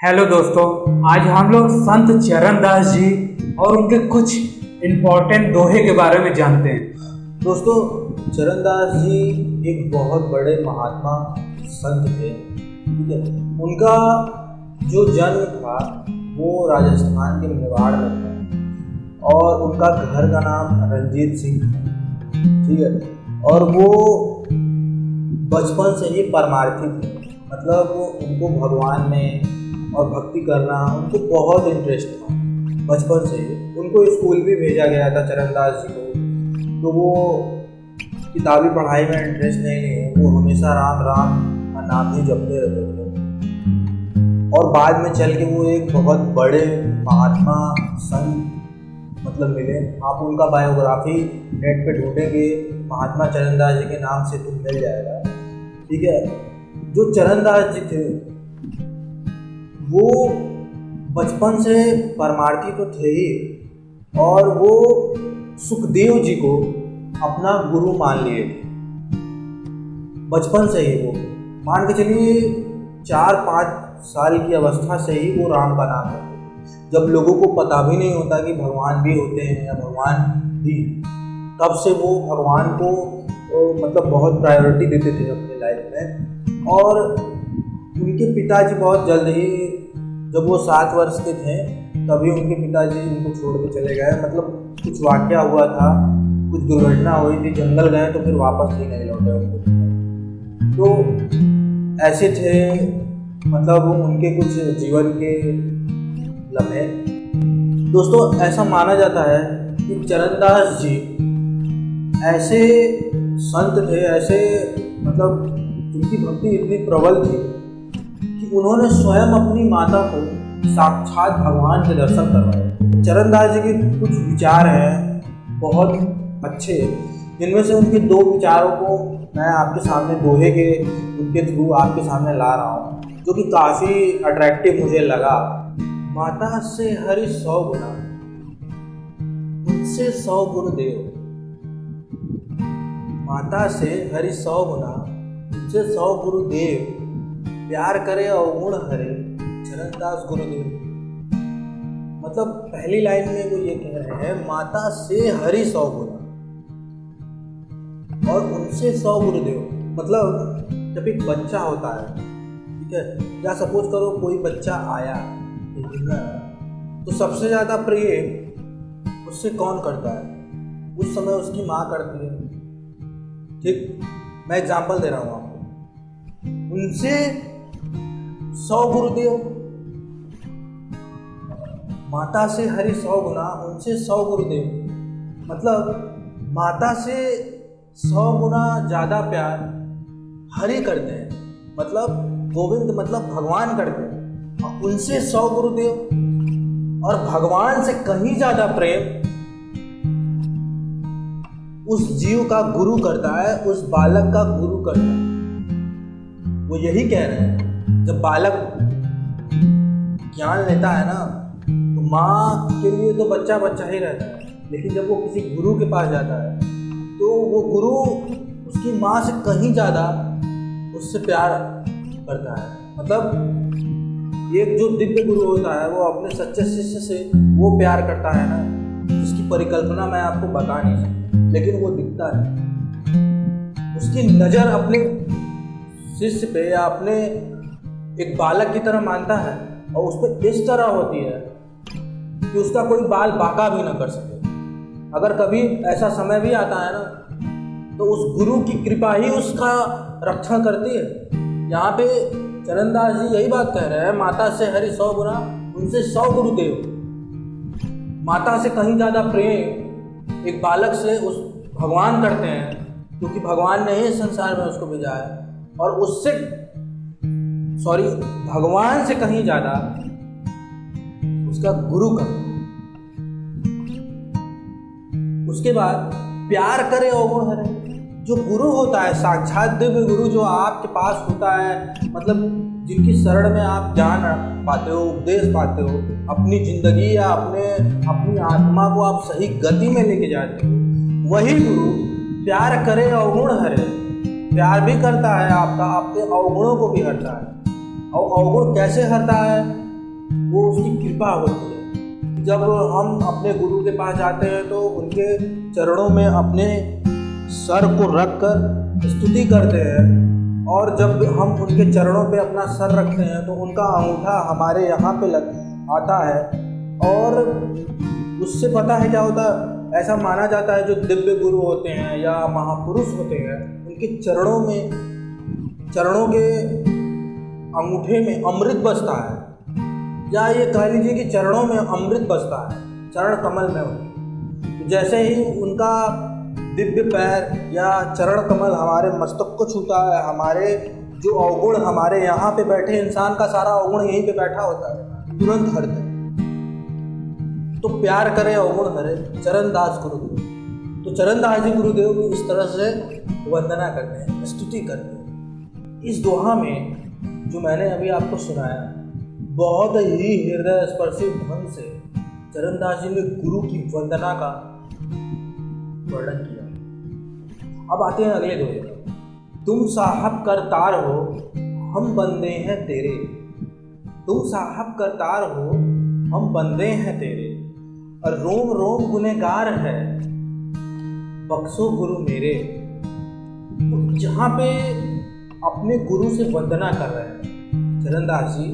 Hello दोस्तों, आज हम लोग संत चरणदास जी और उनके कुछ इम्पोर्टेंट दोहे के बारे में जानते हैं। दोस्तों, चरणदास जी एक बहुत बड़े महात्मा संत थे। ठीक है, उनका जो जन्म था वो राजस्थान के मेवाड़ में था और उनका घर का नाम रंजीत सिंह था। ठीक है, और वो बचपन से ही परमार्थी थे। मतलब उनको भगवान में और भक्ति करना उनको बहुत इंटरेस्ट था। बचपन से ही उनको स्कूल भी भेजा गया था चरणदास जी को, तो वो किताबी पढ़ाई में इंटरेस्ट नहीं लिए, वो हमेशा राम राम का नाम ही जपते रहते थे। और बाद में चल के वो एक बहुत बड़े महात्मा संत मतलब मिले। आप उनका बायोग्राफी नेट पे ढूंढेंगे, महात्मा चरणदास जी के नाम से तो मिल जाएगा। ठीक है, जो चरणदास जी थे वो बचपन से परमार्थी तो थे ही, और वो सुखदेव जी को अपना गुरु मान लिए थे। बचपन से ही वो मान के चलिए 4-5 साल की अवस्था से ही वो राम का नाम करते। जब लोगों को पता भी नहीं होता कि भगवान भी होते हैं या भगवान भी, तब से वो भगवान को मतलब बहुत प्रायोरिटी देते थे अपने लाइफ में। और उनके पिताजी बहुत जल्द ही, जब वो 7 वर्ष के थे तभी उनके पिताजी उनको छोड़ के चले गए। मतलब कुछ वाक़या हुआ था, कुछ दुर्घटना हुई थी, जंगल गए तो फिर वापस ही नहीं लौटे उनको। तो ऐसे थे मतलब उनके कुछ जीवन के लम्हे। दोस्तों, ऐसा माना जाता है कि चरणदास जी ऐसे संत थे, ऐसे मतलब उनकी भक्ति इतनी प्रबल थी कि उन्होंने स्वयं अपनी माता को साक्षात भगवान के दर्शन करवाए। चरणदास जी के कुछ विचार हैं बहुत अच्छे, जिनमें से उनके 2 विचारों को मैं आपके सामने दोहे के उनके थ्रू आपके सामने ला रहा हूँ, जो कि काफ़ी अट्रैक्टिव मुझे लगा। माता से हरि 100 गुना, उनसे 100 गुरु देव। माता से हरि 100 गुना, उनसे 100 गुरु देव। प्यार करे अवगुण हरे, चरणदास गुरुदेव। मतलब पहली लाइन में वो ये कह रहे हैं, माता से हरि 100 गुना और उनसे 100 गुरुदेव। मतलब जब एक बच्चा होता है, ठीक है, या सपोज करो कोई बच्चा आया तो सबसे ज़्यादा प्रेम उससे कौन करता है? उस समय उसकी माँ करती है। ठीक, मैं एग्जाम्पल दे रहा हूँ आपको। उनसे 100 गुरुदेव, माता से हरि 100 गुना, उनसे 100 गुरुदेव। मतलब माता से 100 गुना ज़्यादा प्यार हरि करते हैं, मतलब गोविंद मतलब भगवान करते हैं। और उनसे 100 गुरुदेव, और भगवान से कहीं ज़्यादा प्रेम उस जीव का गुरु करता है, उस बालक का गुरु करता है। वो यही कह रहे हैं, जब बालक ज्ञान लेता है ना, तो माँ के लिए तो बच्चा बच्चा ही रहता है, लेकिन जब वो किसी गुरु के पास जाता है तो वो गुरु उसकी माँ से कहीं ज़्यादा उससे प्यार करता है। मतलब एक जो दिव्य गुरु होता है वो अपने सच्चे शिष्य से वो प्यार करता है ना, जिसकी परिकल्पना मैं आपको बता नहीं सकता, लेकिन वो दिखता है। उसकी नज़र अपने शिष्य पे या अपने एक बालक की तरह मानता है, और उस पर इस तरह होती है कि उसका कोई बाल बांका भी ना कर सके। अगर कभी ऐसा समय भी आता है ना, तो उस गुरु की कृपा ही उसका रक्षण करती है। यहाँ पे चरणदास जी यही बात कह रहे हैं, माता से हरि 100 गुना, उनसे 100 गुरुदेव। माता से कहीं ज़्यादा प्रेम एक बालक से उस भगवान करते हैं, क्योंकि भगवान ने ही संसार में उसको भेजा है। और उससे भगवान से कहीं ज़्यादा उसका गुरु करता है। उसके बाद प्यार करे अवगुण हरे। जो गुरु होता है, साक्षात दिव्य गुरु जो आपके पास होता है, मतलब जिनकी शरण में आप जान पाते हो, उपदेश पाते हो, अपनी जिंदगी या अपनी आत्मा को आप सही गति में लेके जाते हो, वही गुरु प्यार करे अवगुण हरे। प्यार भी करता है आपका, आपके अवगुणों को भी हरता है। और अवगुण कैसे हरता है? वो उसकी कृपा होती है। जब हम अपने गुरु के पास जाते हैं तो उनके चरणों में अपने सर को रख कर स्तुति करते हैं, और जब हम उनके चरणों पे अपना सर रखते हैं तो उनका अंगूठा हमारे यहाँ पे आता है, और उससे पता है क्या होता है। ऐसा माना जाता है जो दिव्य गुरु होते हैं या महापुरुष होते हैं, उनके चरणों के अंगूठे में अमृत बसता है, या ये कह लीजिए कि चरणों में अमृत बसता है, चरण कमल में होते। जैसे ही उनका दिव्य पैर या चरण कमल हमारे मस्तक को छूता है, हमारे जो अवगुण, हमारे यहाँ पे बैठे इंसान का सारा अवगुण यहीं पे बैठा होता है, तुरंत हटते हैं। तो प्यार करे अवगुण हरे, चरणदास गुरुदेव। तो चरणदास जी गुरुदेव को इस तरह से वंदना करते हैं, स्तुति करते हैं। इस दोहा में जो मैंने अभी आपको सुनाया, बहुत ही हृदय स्पर्शी ढंग से चरणदास जी ने गुरु की वंदना का वर्णन किया। अब आते हैं अगले दोहे पर। तुम साहब करतार हो, हम बंदे हैं तेरे। तुम साहब करतार हो, हम बंदे हैं तेरे, और रोम रोम गुनहगार है, बख्शो गुरु मेरे। तो जहाँ पे अपने गुरु से वंदना कर रहे हैं चरणदास जी,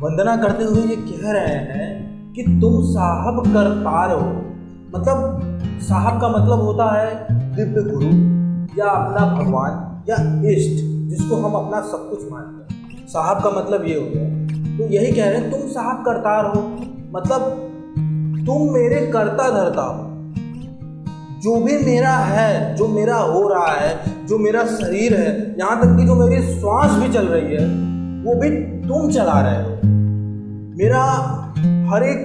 वंदना करते हुए ये कह रहे हैं कि तुम साहब करतार हो। मतलब साहब का मतलब होता है दिव्य गुरु या अपना भगवान या इष्ट, जिसको हम अपना सब कुछ मानते हैं। साहब का मतलब ये हो गया। तो यही कह रहे हैं तुम साहब करतार हो, मतलब तुम मेरे करता धरता हो। जो भी मेरा है, जो मेरा हो रहा है, जो मेरा शरीर है, यहाँ तक कि जो मेरी श्वास भी चल रही है, वो भी तुम चला रहे हो। मेरा हर एक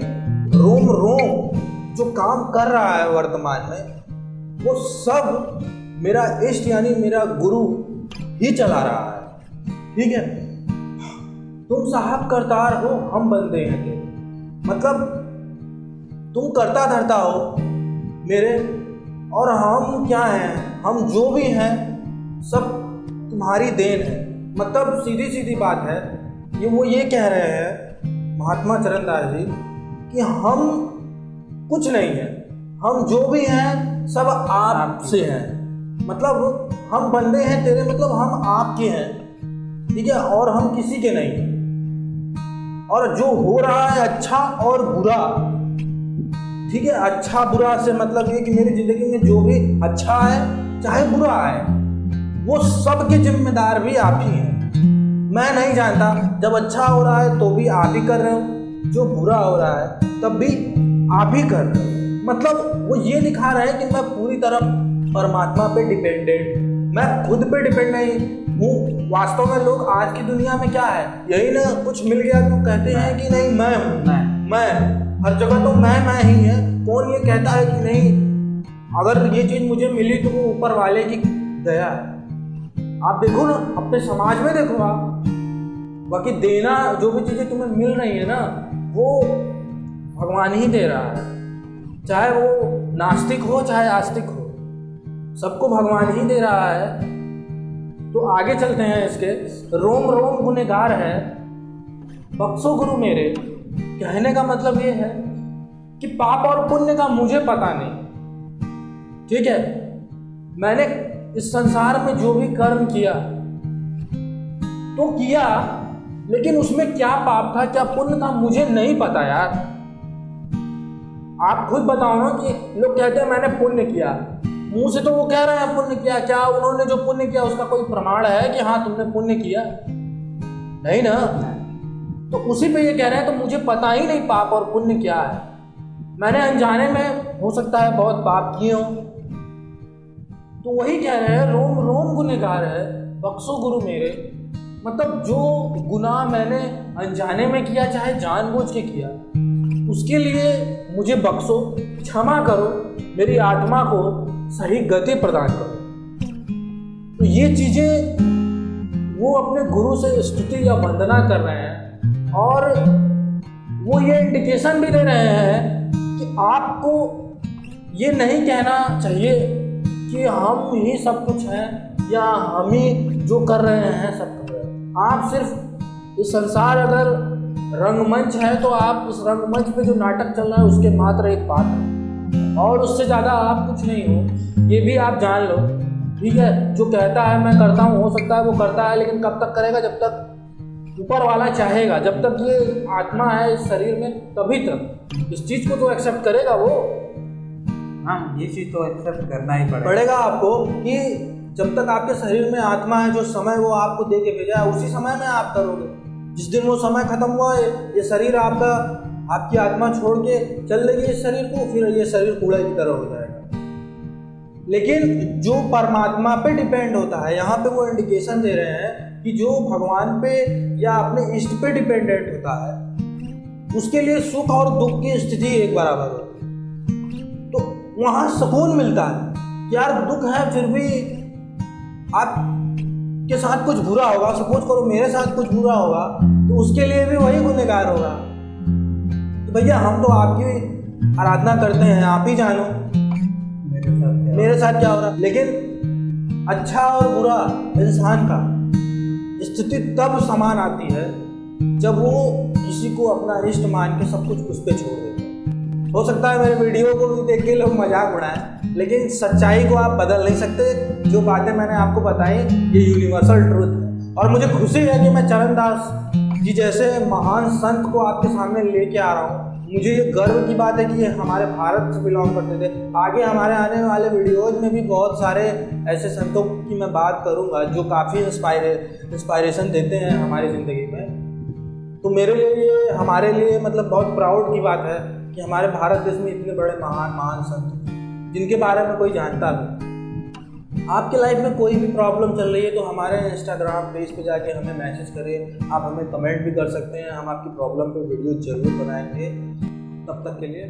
रोम रोम जो काम कर रहा है वर्तमान में, वो सब मेरा इष्ट यानी मेरा गुरु ही चला रहा है। ठीक है। तुम साहब करतार हो, हम बंदे हैं तेरे। मतलब तुम करता धरता हो मेरे, और हम क्या हैं, हम जो भी हैं सब तुम्हारी देन है। मतलब सीधी सीधी बात है, वो ये कह रहे हैं महात्मा चरणदास जी कि हम कुछ नहीं है, हम जो भी हैं सब आपसे हैं। मतलब हम बंदे हैं तेरे, मतलब हम आपके हैं। ठीक है। और हम किसी के नहीं हैं। और जो हो रहा है अच्छा और बुरा, ठीक है, अच्छा बुरा से मतलब ये कि मेरी जिंदगी में जो भी अच्छा है चाहे बुरा है, वो सब के जिम्मेदार भी आप ही हैं। मैं नहीं जानता, जब अच्छा हो रहा है तो भी आप ही कर रहे हो, जो बुरा हो रहा है तब भी आप ही कर रहे हो। मतलब वो ये दिखा रहे हैं कि मैं पूरी तरह परमात्मा पे डिपेंडेंट, मैं खुद पे डिपेंड नहीं हूँ। वास्तव में लोग आज की दुनिया में क्या है, यही ना, कुछ मिल गया तो कहते हैं कि नहीं मैं हूँ, मैं हर जगह तो मैं ही है। कौन ये कहता है कि नहीं, अगर ये चीज़ मुझे मिली तो वो ऊपर वाले की दया है। आप देखो ना, अपने समाज में देखो आप, बाकी देना जो भी चीज़ें तुम्हें मिल रही है ना, वो भगवान ही दे रहा है। चाहे वो नास्तिक हो चाहे आस्तिक हो, सबको भगवान ही दे रहा है। तो आगे चलते हैं इसके। रोम रोम गुनहगार है, बख्शो गुरु मेरे। कहने का मतलब ये है कि पाप और पुण्य का मुझे पता नहीं। ठीक है। मैंने इस संसार में जो भी कर्म किया तो किया, लेकिन उसमें क्या पाप था क्या पुण्य था मुझे नहीं पता यार। आप खुद बताओ ना, कि लोग कहते हैं मैंने पुण्य किया, मुंह से तो वो कह रहे हैं पुण्य किया, क्या उन्होंने जो पुण्य किया उसका कोई प्रमाण है कि हाँ तुमने पुण्य किया? नहीं ना। तो उसी पे ये कह रहे हैं तो मुझे पता ही नहीं पाप और पुण्य क्या है। मैंने अनजाने में हो सकता है बहुत पाप किए हों। तो वही कह रहे हैं रोम रोम गुनहगार है, बख्शो गुरु मेरे। मतलब जो गुनाह मैंने अनजाने में किया चाहे जानबूझ के किया, उसके लिए मुझे बख्शो, क्षमा करो, मेरी आत्मा को सही गति प्रदान करो। तो ये चीज़ें वो अपने गुरु से स्तुति या वंदना कर रहे हैं, और वो ये इंडिकेशन भी दे रहे हैं कि आपको ये नहीं कहना चाहिए कि हम ही सब कुछ हैं या हम ही जो कर रहे हैं सब कर रहे हैं। आप सिर्फ इस संसार अगर रंगमंच है तो आप उस रंगमंच पे जो नाटक चल रहा है उसके मात्र एक पात्र, और उससे ज़्यादा आप कुछ नहीं हो, ये भी आप जान लो। ठीक है, जो कहता है मैं करता हूँ, हो सकता है वो करता है, लेकिन कब तक करेगा? जब तक ऊपर वाला चाहेगा, जब तक ये आत्मा है इस शरीर में तभी तक। इस चीज़ को तो एक्सेप्ट करेगा वो। हाँ, ये चीज़ तो एक्सेप्ट करना ही पड़ेगा आपको कि जब तक आपके शरीर में आत्मा है, जो समय वो आपको दे के भेजा है उसी समय में आप करोगे। जिस दिन वो समय खत्म हुआ, ये शरीर आपका, आपकी आत्मा छोड़ के चल देगी इस शरीर को, फिर ये शरीर कूड़ा की तरह हो जाएगा। लेकिन जो परमात्मा पे डिपेंड होता है, यहाँ पे वो इंडिकेशन दे रहे हैं कि जो भगवान पे या अपने इष्ट पे डिपेंडेंट होता है उसके लिए सुख और दुख की स्थिति एक बराबर होती है। तो वहाँ सुकून मिलता है। यार दुख है फिर भी आप के साथ कुछ बुरा होगा, सपोज करो मेरे साथ कुछ बुरा होगा, तो उसके लिए भी वही गुनहगार होगा। तो भैया हम तो आपकी आराधना करते हैं, आप ही जानो मेरे साथ क्या हो रहा है। लेकिन अच्छा और बुरा इंसान का स्थिति तब समान आती है जब वो किसी को अपना इष्ट मान के सब कुछ उस पर छोड़ देता है। हो सकता है मेरे वीडियो को भी देख के लोग मजाक उड़ाएं, लेकिन सच्चाई को आप बदल नहीं सकते। जो बातें मैंने आपको बताई ये यूनिवर्सल ट्रूथ है, और मुझे खुशी है कि मैं चरणदास जी जैसे महान संत को आपके सामने लेके आ रहा हूँ। मुझे ये गर्व की बात है कि ये हमारे भारत से बिलोंग करते थे। आगे हमारे आने वाले वीडियोज में भी बहुत सारे ऐसे संतों की मैं बात करूँगा जो काफ़ी इंस्पायरेशन देते हैं हमारी ज़िंदगी में। तो मेरे लिए ये, हमारे लिए मतलब बहुत प्राउड की बात है कि हमारे भारत देश में इतने बड़े महान संत जिनके बारे में कोई जानता नहीं। आपके लाइफ में कोई भी प्रॉब्लम चल रही है तो हमारे इंस्टाग्राम पेज पे जाके हमें मैसेज करें, आप हमें कमेंट भी कर सकते हैं, हम आपकी प्रॉब्लम पे वीडियो ज़रूर बनाएंगे। तब तक के लिए